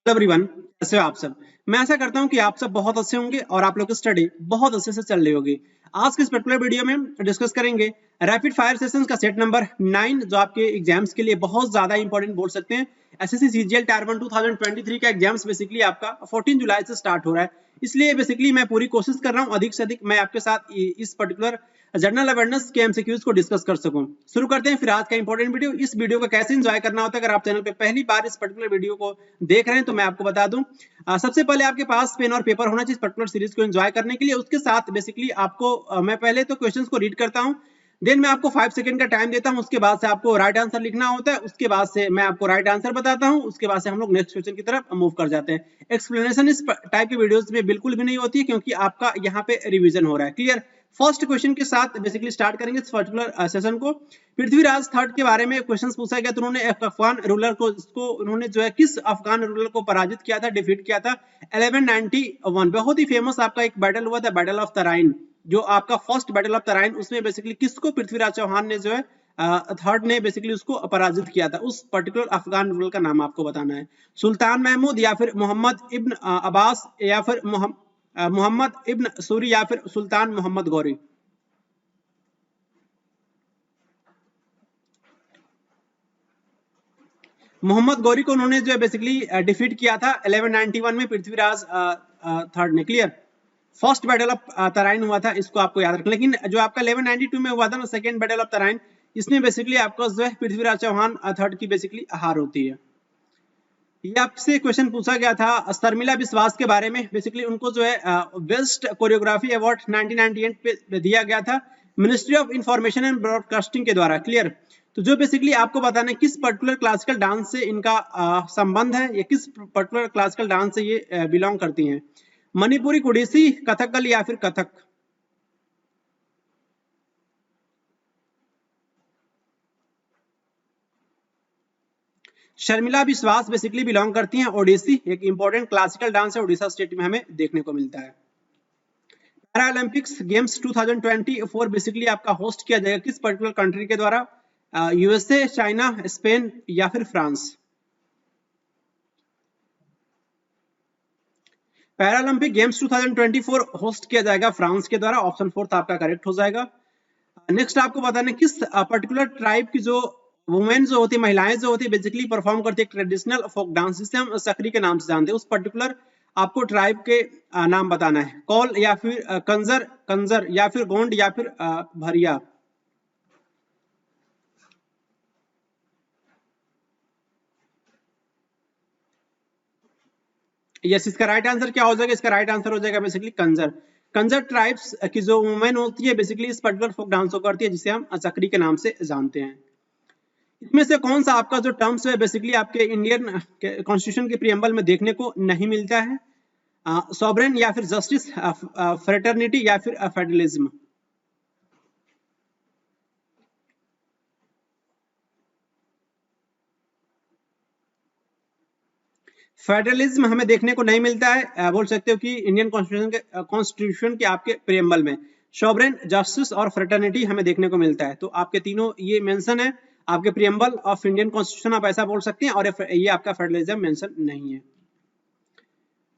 Hello everyone, कैसे हो आप सब। मैं आशा करता हूं कि आप सब बहुत अच्छे होंगे और आप लोग की स्टडी बहुत अच्छे से चल रही होगी। आज के इस पर्टिकुलर वीडियो में डिस्कस करेंगे रैपिड फायर सेशंस का सेट नंबर 9 जो आपके एग्जाम्स के लिए बहुत ज्यादा इंपॉर्टेंट बोल सकते हैं। एसएससी सीजीएल टायर 1 2023 का एग्जाम्स बेसिकली आपका 14 जुलाई से स्टार्ट हो रहा है। इसलिए बेसिकली मैं पूरी कोशिश कर रहा हूँ अधिक से अधिक मैं आपके साथ इस पर्टिकुलर जनरल अवेयरनेस के एमसीक्यूज को डिस्कस कर सकूं। शुरू करते हैं फिर आज का इंपॉर्टेंट वीडियो। इस वीडियो को कैसे एंजॉय करना होता है, अगर आप चैनल पे पहली बार इस पर्टिकुलर वीडियो को देख रहे हैं तो मैं आपको बता दूं, सबसे पहले आपके पास पेन और पेपर होना चाहिए इस पर्टिकुलर सीरीज को एंजॉय करने के लिए। उसके साथ बेसिकली आपको मैं पहले तो क्वेश्चंस को रीड करता हूं, देन मैं आपको 5 सेकंड का टाइम देता हूं, उसके बाद से आपको राइट आंसर लिखना होता है, उसके बाद से मैं आपको राइट आंसर बताता हूं, उसके बाद से हम लोग नेक्स्ट क्वेश्चन की तरफ मूव कर जाते हैं। एक्सप्लेनेशन इस टाइप की वीडियोस में बिल्कुल भी नहीं होती है क्योंकि आपका यहाँ पे रिवीजन हो रहा है। क्लियर। फर्स्ट क्वेश्चन के साथ बेसिकली स्टार्ट करेंगे इस पर्टिकुलर सेशन को। पृथ्वीराज थर्ड के बारे में क्वेश्चन पूछा गया, तो उन्होंने अफगान रूलर को उन्होंने जो है किस अफगान रूलर को पराजित किया था, डिफीट किया था 1191। बहुत ही फेमस आपका एक बैटल हुआ था, बैटल ऑफ तराइन, जो आपका फर्स्ट बैटल ऑफ तराइन। उसमें बेसिकली किसको पृथ्वीराज चौहान ने जो है थर्ड ने बेसिकली उसको पराजित किया था, उस पर्टिकुलर अफगान रूलर का नाम आपको बताना है। सुल्तान महमूद या फिर मोहम्मद इब्न अब्बास या फिर मोहम्मद इब्न सूरी या फिर सुल्तान मोहम्मद गौरी। मोहम्मद गौरी को उन्होंने जो है बेसिकली डिफीट किया था 1191 में पृथ्वीराज थर्ड ने। Clear. First battle of Tarain हुआ था, इसको आपको याद रखना। लेकिन जो आपका 1192 में हुआ था ना सेकेंड बैटल ऑफ तराइन, इसमें बेसिकली आपका जो है पृथ्वीराज चौहान थर्ड की बेसिकली हार होती है। ये आपसे क्वेश्चन पूछा गया था शर्मिला विश्वास के बारे में। बेसिकली उनको जो है बेस्ट कोरियोग्राफी अवार्ड 1998 पे दिया गया था ministry of information and broadcasting के द्वारा। क्लियर। तो जो बेसिकली आपको बताना है किस पर्टिकुलर क्लासिकल डांस से इनका संबंध है, या किस पर्टिकुलर क्लासिकल डांस से ये बिलोंग करती हैं। मणिपुरी, ओडिसी, कथकली या फिर कथक। शर्मिला विश्वास बेसिकली बिलोंग करती हैं ओडिसी, एक इंपॉर्टेंट क्लासिकल डांस है, ओडिशा स्टेट में हमें देखने को मिलता है। पैरालंपिक्स गेम्स 2024 बेसिकली आपका होस्ट किया जाएगा किस पर्टिकुलर कंट्री के द्वारा, यूएसए, चाइना, स्पेन या फिर फ्रांस। पैरालंपिक गेम्स 2024 होस्ट किया जाएगा फ्रांस के द्वारा, ऑप्शन फोर्थ आपका करेक्ट हो जाएगा। नेक्स्ट आपको बताना किस पर्टिकुलर ट्राइब की जो वुमेन जो होती है, महिलाएं जो होती है बेसिकली परफॉर्म करती है ट्रेडिशनल फोक डांस, जिसे हम सकरी के नाम से जानते हैं। उस पर्टिकुलर आपको ट्राइब के नाम बताना है, कौल या फिर कंजर, कंजर या फिर गोंड या फिर भरिया। यस, इसका राइट आंसर क्या हो जाएगा, इसका राइट आंसर हो जाएगा बेसिकली कंजर। कंजर ट्राइब्स की जो वुमेन होती है बेसिकली इस पर्टिकुलर फोक डांस को करती है, जिसे हम सकरी के नाम से जानते हैं। इसमें से कौन सा आपका जो टर्म्स है बेसिकली आपके इंडियन कॉन्स्टिट्यूशन के प्रियम्बल में देखने को नहीं मिलता है, सॉवरेन या फिर जस्टिस, फ्रेटर्निटी या फिर फेडरलिज्म। फेडरलिज्म हमें देखने को नहीं मिलता है, बोल सकते हो कि इंडियन कॉन्स्टिट्यूशन के आपके प्रियम्बल में सॉवरेन, जस्टिस और फ्रेटर्निटी हमें देखने को मिलता है। तो आपके तीनों ये मेंशन है आपके प्रियम्बल ऑफ इंडियन कॉन्स्टिट्यूशन, आप ऐसा बोल सकते हैं, और ये आपका फेडरलिज्म मेंशन नहीं है।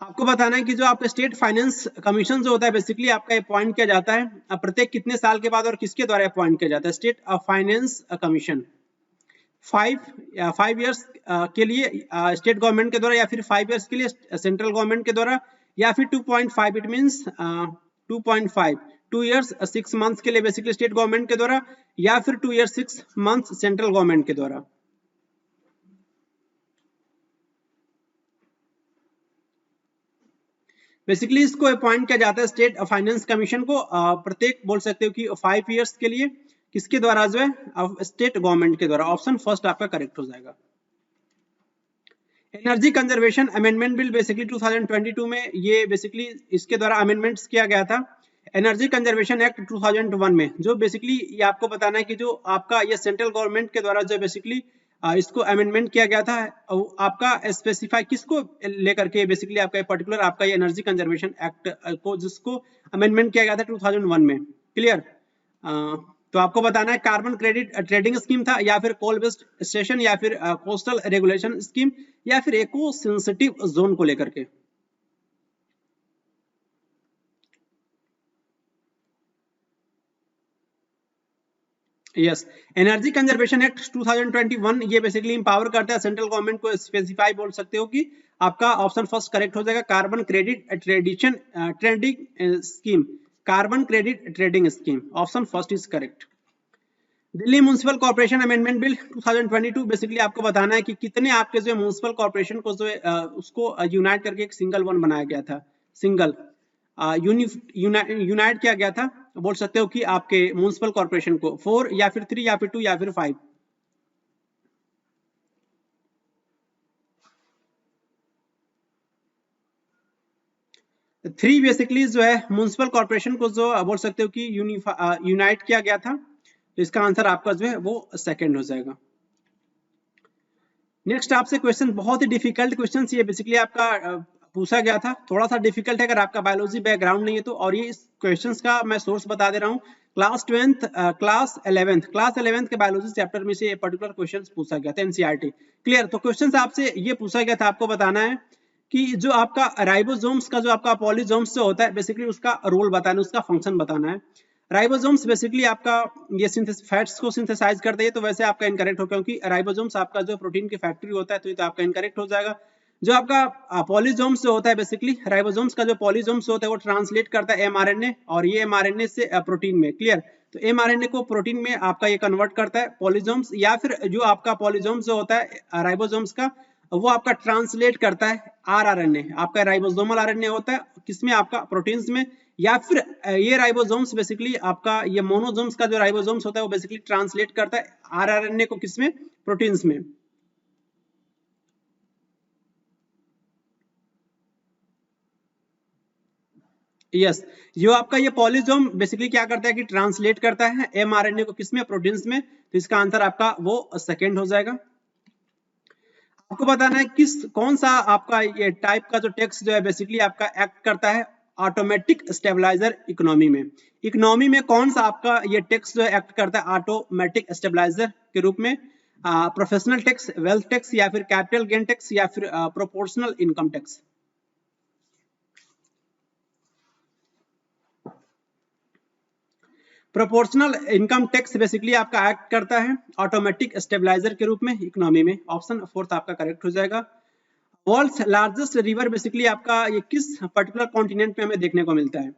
आपको बताना है कि जो आपका स्टेट फाइनेंस कमीशन जो होता है बेसिकली आपका अपॉइंट किया जाता है प्रत्येक कितने साल के बाद और किसके द्वारा अपॉइंट किया जाता है। स्टेट फाइनेंस कमीशन 5 इयर्स के लिए स्टेट गवर्नमेंट के द्वारा, या फिर 5 इयर्स के लिए सेंट्रल गवर्नमेंट के द्वारा, या फिर 2.5, इट मींस 2.5 2 इयर्स 6 मंथ्स के लिए बेसिकली स्टेट गवर्नमेंट के द्वारा, या फिर 2 इयर्स 6 मंथ्स सेंट्रल गवर्नमेंट के द्वारा। बेसिकली इसको अपॉइंट किया जाता है स्टेट फाइनेंस कमीशन को प्रत्येक बोल सकते हो कि 5 इयर्स के लिए, किसके द्वारा जो है स्टेट गवर्नमेंट के द्वारा। ऑप्शन फर्स्ट आपका करेक्ट हो जाएगा। Energy conservation amendment bill basically 2022 में ये बेसिकली इसके द्वारा अमेंडमेंट्स किया गया था। एनर्जी कंजर्वेशन एक्ट 2001 में जो बेसिकली ये आपको बताना है कि जो आपका ये सेंट्रल गवर्नमेंट के द्वारा जो बेसिकली इसको अमेंडमेंट किया गया था, आपका स्पेसिफाई किसको लेकर के बेसिकली आपका पर्टिकुलर आपका ये एनर्जी कंजर्वेशन एक्ट को जिसको अमेंडमेंट किया गया था 2001 में। क्लियर। तो आपको बताना है कार्बन क्रेडिट ट्रेडिंग स्कीम था, या फिर कोल बेस्ड स्टेशन, या फिर कोस्टल रेगुलेशन स्कीम, या फिर इको सेंसिटिव जोन को लेकर के। यस, एनर्जी कंजर्वेशन एक्ट 2021 ये बेसिकली इंपावर करता है सेंट्रल गवर्नमेंट को, स्पेसिफाई बोल सकते हो कि आपका ऑप्शन फर्स्ट करेक्ट हो जाएगा, carbon credit trading scheme, carbon credit trading scheme, option first is correct. Delhi municipal corporation amendment bill 2022 basically आपको बताना है कि कितने आपके जो म्युनिसिपल कॉर्पोरेशन को जो उसको यूनाइट करके एक सिंगल वन बनाया गया था, सिंगल यूनाइट किया गया था, बोल सकते हो कि आपके म्युनिसिपल कॉर्पोरेशन को 4 या फिर 3 या फिर 2 या फिर 5। थ्री बेसिकली जो है म्युनिसिपल कॉर्पोरेशन को जो बोल सकते हो कि यूनाइट किया गया था, तो इसका आंसर आपका जो है वो सेकंड हो जाएगा। नेक्स्ट आपसे क्वेश्चन बहुत ही डिफिकल्ट क्वेश्चन ये बेसिकली आपका पूछा गया था, थोड़ा सा डिफिकल्ट है अगर आपका बायोलॉजी बैकग्राउंड नहीं है तो। और ये इस क्वेश्चंस का मैं सोर्स बता दे रहा हूँ, क्लास 11th के बायोलॉजी चैप्टर में से ये पर्टिकुलर क्वेश्चंस पूछा गया था, एनसीईआरटी। क्लियर? तो क्वेश्चंस आपसे ये पूछा गया था, आपको बताना है कि जो आपका राइबोसोम्स का जो आपका पॉलीसोम्स जो होता है बेसिकली उसका रोल बताना, उसका फंक्शन बताना है। राइबोसोम्स बेसिकली आपका ये फैट्स को सिंथेसाइज करते हैं, तो वैसे आपका इनकरेक्ट हो, क्योंकि राइबोसोम्स आपका जो प्रोटीन की फैक्ट्री होता है, तो ये तो आपका इनकरेक्ट हो जाएगा। जो आपका पॉलीसोम्स जो होता है बेसिकली राइबोसोम्स का जो पॉलीसोम्स होता है वो ट्रांसलेट करता है एमआरएनए, और ये एमआरएनए से प्रोटीन में। क्लियर? तो एमआरएनए को प्रोटीन में आपका ये कन्वर्ट करता है पॉलीसोम्स, या फिर जो आपका पॉलीसोम्स जो होता है राइबोसोम्स का वो आपका ट्रांसलेट करता है आरआरएनए, आपका राइबोसोमल आरएनए होता है किसमें, आपका प्रोटीन्स में। या फिर ये राइबोसोम्स बेसिकली आपका ये मोनोसोम्स का जो राइबोसोम्स होता है वो बेसिकली ट्रांसलेट करता है आरआरएनए को किसमें, प्रोटीन्स में। यस, जो आपका ये पॉलीसोम बेसिकली क्या करता है कि ट्रांसलेट करता है एमआरएनए को किसमें, प्रोटीन्स में। तो इसका आंसर आपका वो सेकंड हो जाएगा। आपको बताना है कौन सा आपका ये टाइप का जो टेक्स्ट जो है बेसिकली आपका एक्ट करता है ऑटोमेटिक स्टेबलाइजर इकोनॉमी में। इकोनॉमी में कौन सा आपका ये टेक्स्ट जो एक्ट करता है ऑटोमेटिक स्टेबलाइजर के रूप में, प्रोफेशनल टैक्स, वेल्थ टैक्स, या फिर कैपिटल गेन टैक्स, या फिर proportional income tax. Proportional income tax basically आपका एक्ट करता है ऑटोमेटिक स्टेबलाइजर के रूप में इकोनॉमी में, ऑप्शन फोर्थ आपका करेक्ट हो जाएगा। वर्ल्ड्स लार्जेस्ट रिवर बेसिकली आपका ये किस पर्टिकुलर कॉन्टिनेंट में हमें देखने को मिलता है,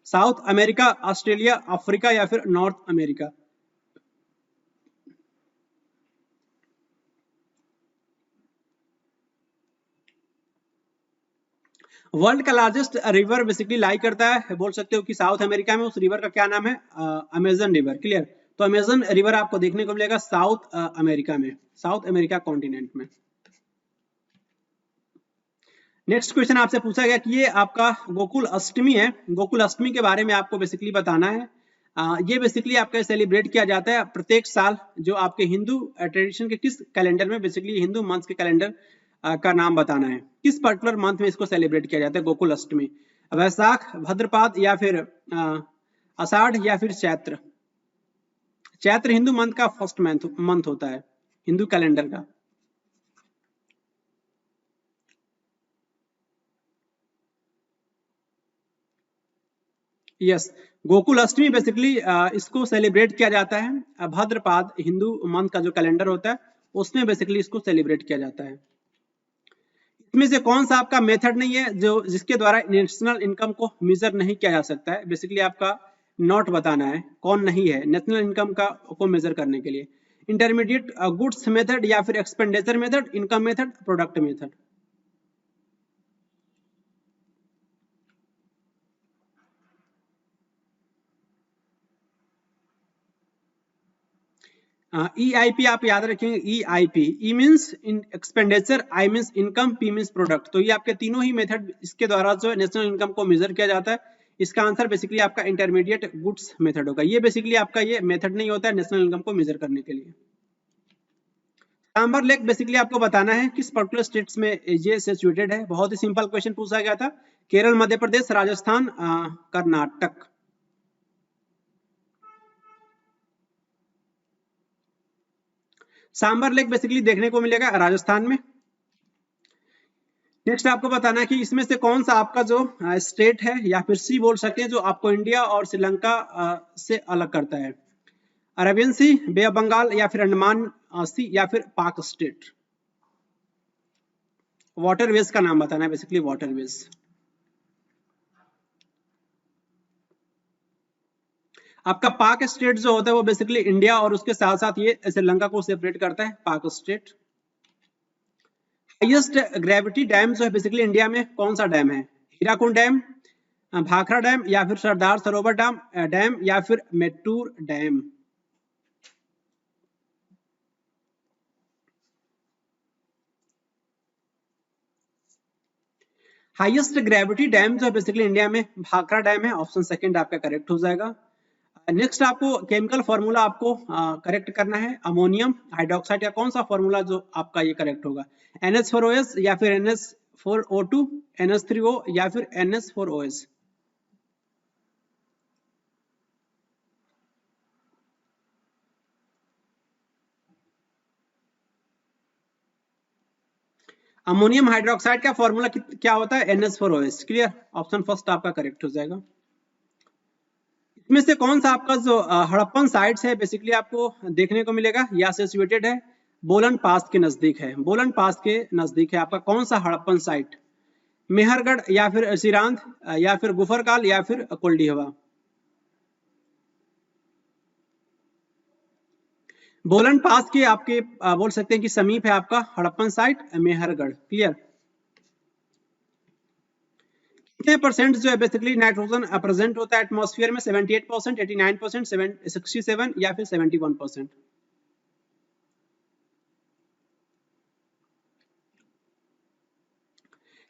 साउथ अमेरिका, ऑस्ट्रेलिया, अफ्रीका, या फिर नॉर्थ अमेरिका। वर्ल्ड का लार्जेस्ट रिवर बेसिकली लाई करता है, बोल सकते हो कि साउथ अमेरिका में। उस रिवर का क्या नाम है, अमेजन रिवर। क्लियर? तो अमेजन रिवर आपको देखने को मिलेगा साउथ अमेरिका में, साउथ अमेरिका कॉन्टिनेंट में। नेक्स्ट क्वेश्चन आपसे पूछा गया कि ये आपका गोकुल अष्टमी है, गोकुल अष्टमी के बारे में आपको बेसिकली बताना है। ये बेसिकली आपका सेलिब्रेट किया जाता है प्रत्येक साल, जो आपके हिंदू ट्रेडिशन के किस कैलेंडर में, बेसिकली हिंदू मंथ के कैलेंडर का नाम बताना है, किस पर्टिकुलर मंथ में इसको सेलिब्रेट किया जाता है गोकुल अष्टमी। वैशाख, भाद्रपद, या फिर आषाढ़, या फिर चैत्र। चैत्र हिंदू मंथ का फर्स्ट मंथ होता है हिंदू कैलेंडर का। यस, गोकुल अष्टमी बेसिकली इसको सेलिब्रेट किया जाता है भाद्रपद हिंदू मंथ का जो कैलेंडर होता है उसमें बेसिकली इसको सेलिब्रेट किया जाता है। इसमें से कौन सा आपका मेथड नहीं है जो जिसके द्वारा नेशनल इनकम को मेजर नहीं किया जा सकता है, बेसिकली आपका नॉट बताना है कौन नहीं है नेशनल इनकम का को मेजर करने के लिए। इंटरमीडिएट गुड्स मेथड, या फिर expenditure method, income method, product method. EIP आप याद रखेंगे, EIP, E means expenditure, I means income, P means product. तो ये आपके तीनों ही मेथड इसके द्वारा जो नेशनल इनकम को मेजर किया जाता है। इसका आंसर बेसिकली आपका इंटरमीडिएट गुड्स मेथड होगा। ये बेसिकली आपका ये मेथड नहीं होता है नेशनल इनकम को मेजर करने के लिए। सांबर लेक बेसिकली आपको बताना है किस पर्टिकुलर स्टेट्स में ये सिचुएटेड है। बहुत ही सिंपल क्वेश्चन पूछा गया था, केरल, मध्य प्रदेश, राजस्थान, कर्नाटक। सांबर लेक बेसिकली देखने को मिलेगा राजस्थान में। नेक्स्ट आपको बताना है कि इसमें से कौन सा आपका जो स्टेट है या फिर सी बोल सकते हैं जो आपको इंडिया और श्रीलंका से अलग करता है। Arabian sea, bay of Bengal, या फिर अंडमान सी, या फिर पाक स्टेट। वाटरवेज का नाम बताना है बेसिकली, वाटरवेज। आपका पाक स्टेट जो होता है वो बेसिकली इंडिया और उसके साथ साथ ये श्रीलंका को सेपरेट करता है, पाक स्टेट। हाईएस्ट ग्रेविटी डैम जो है बेसिकली इंडिया में कौन सा डैम है? हीराकुंड डैम, भाखड़ा डैम, या फिर सरदार सरोवर डैम, या फिर Mettur dam. Highest gravity dam जो है बेसिकली इंडिया में भाखड़ा डैम है, ऑप्शन सेकंड आपका करेक्ट हो जाएगा। नेक्स्ट आपको केमिकल फॉर्मूला आपको करेक्ट करना है, अमोनियम हाइड्रोक्साइड का कौन सा फॉर्मूला जो आपका ये करेक्ट होगा? NH4OS, या फिर NS4O2, NH3O, या फिर NS4OS। अमोनियम हाइड्रोक्साइड का फॉर्मूला क्या होता है? NH4OS। क्लियर, ऑप्शन फर्स्ट आपका करेक्ट हो जाएगा। इसमें से कौन सा आपका जो हड़प्पन साइट्स है बेसिकली आपको देखने को मिलेगा या सिचुएटेड है? बोलन पास के नजदीक है, बोलन पास के नजदीक है आपका कौन सा हड़प्पन साइट? मेहरगढ़, या फिर सिरांध, या फिर गुफरकाल, या फिर कोल्डीहवा। बोलन पास के आपके बोल सकते हैं कि समीप है आपका हड़प्पन साइट मेहरगढ़। क्लियर। कितने परसेंट जो है बेसिकली नाइट्रोजन प्रेजेंट होता है एटमॉस्फेयर में? 78%, 89%, 67, या फिर 71%।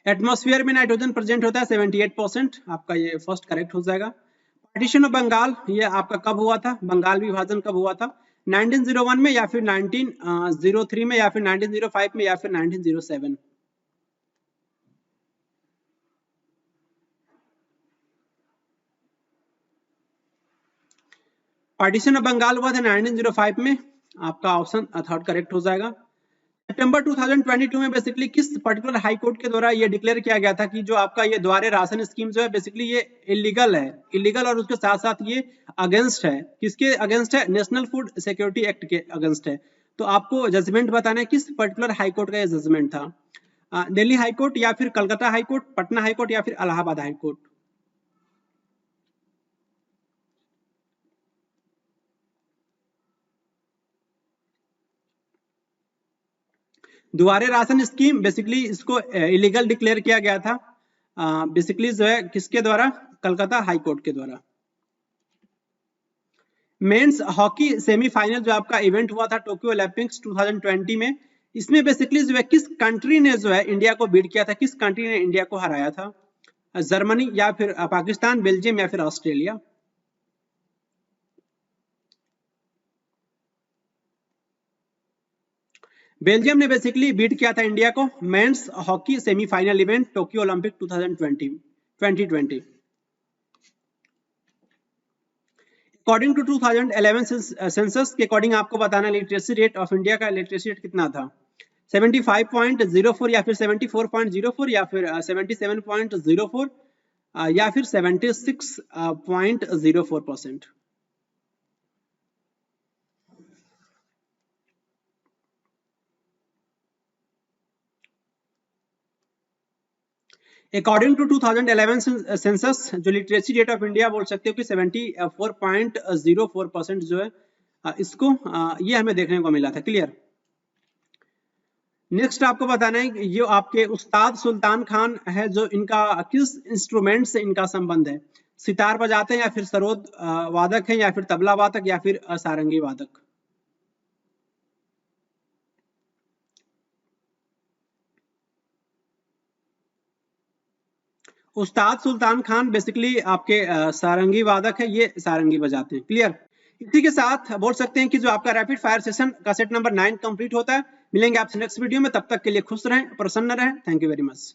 एटमॉस्फेयर में नाइट्रोजन प्रेजेंट होता है 78%, आपका ये फर्स्ट करेक्ट हो जाएगा। पार्टीशन ऑफ बंगाल ये आपका कब हुआ था? बंगाल विभाजन कब हुआ था? 1901 में, या फिर 1903 में, या फिर 1905 में, या फिर 1907। पार्टीशन ऑफ बंगाल हुआ था 1905 में, आपका ऑप्शन थर्ड करेक्ट हो जाएगा। सितंबर 2022 में बेसिकली किस पर्टिकुलर हाई कोर्ट के द्वारा ये डिक्लेयर किया गया था कि जो आपका ये द्वारे राशन स्कीम जो है बेसिकली ये इलीगल है, इलीगल, और उसके साथ साथ ये अगेंस्ट है। किसके अगेंस्ट है? नेशनल फूड सिक्योरिटी एक्ट के अगेंस्ट है। तो आपको जजमेंट बताना है किस पर्टिकुलर हाई कोर्ट का ये जजमेंट था? दिल्ली हाई कोर्ट, या फिर Calcutta high court, Patna high court, या फिर इलाहाबाद हाई कोर्ट। द्वारे राशन स्कीम बेसिकली इसको इलीगल डिक्लेयर किया गया था बेसिकली जो है किसके द्वारा? कलकत्ता हाई कोर्ट के द्वारा। मेंस हॉकी सेमीफाइनल जो आपका इवेंट हुआ था टोक्यो ओलंपिक्स 2020 में, इसमें बेसिकली जो है किस कंट्री ने जो है इंडिया को बीट किया था? किस कंट्री ने इंडिया को हराया था? जर्मनी, या फिर पाकिस्तान, बेल्जियम, या फिर ऑस्ट्रेलिया। बेल्जियम ने बेसिकली बीट किया था इंडिया को men's hockey semifinal event Tokyo Olympic 2020। According to 2011 census के अकॉर्डिंग आपको बताना लिटरेसी रेट ऑफ इंडिया का लिटरेसी रेट कितना था? 75.04, या फिर 74.04, या फिर 77.04, या फिर 76.04%। अकॉर्डिंग टू 2011 सेंसस जो लिटरेसी रेट ऑफ इंडिया बोल सकते हो कि 74.04% जो है इसको ये हमें देखने को मिला था। क्लियर। नेक्स्ट आपको बताना है ये आपके उस्ताद सुल्तान खान है जो इनका किस इंस्ट्रूमेंट से इनका संबंध है? सितार बजाते हैं, या फिर सरोद वादक है, या फिर तबला वादक, या फिर सारंगी वादक। उस्ताद सुल्तान खान बेसिकली आपके सारंगी वादक है, ये सारंगी बजाते हैं। क्लियर। इसी के साथ बोल सकते हैं कि जो आपका रैपिड फायर सेशन का सेट नंबर 9 कंप्लीट होता है। मिलेंगे आपसे नेक्स्ट वीडियो में, तब तक के लिए खुश रहें, प्रसन्न रहें। Thank you very much.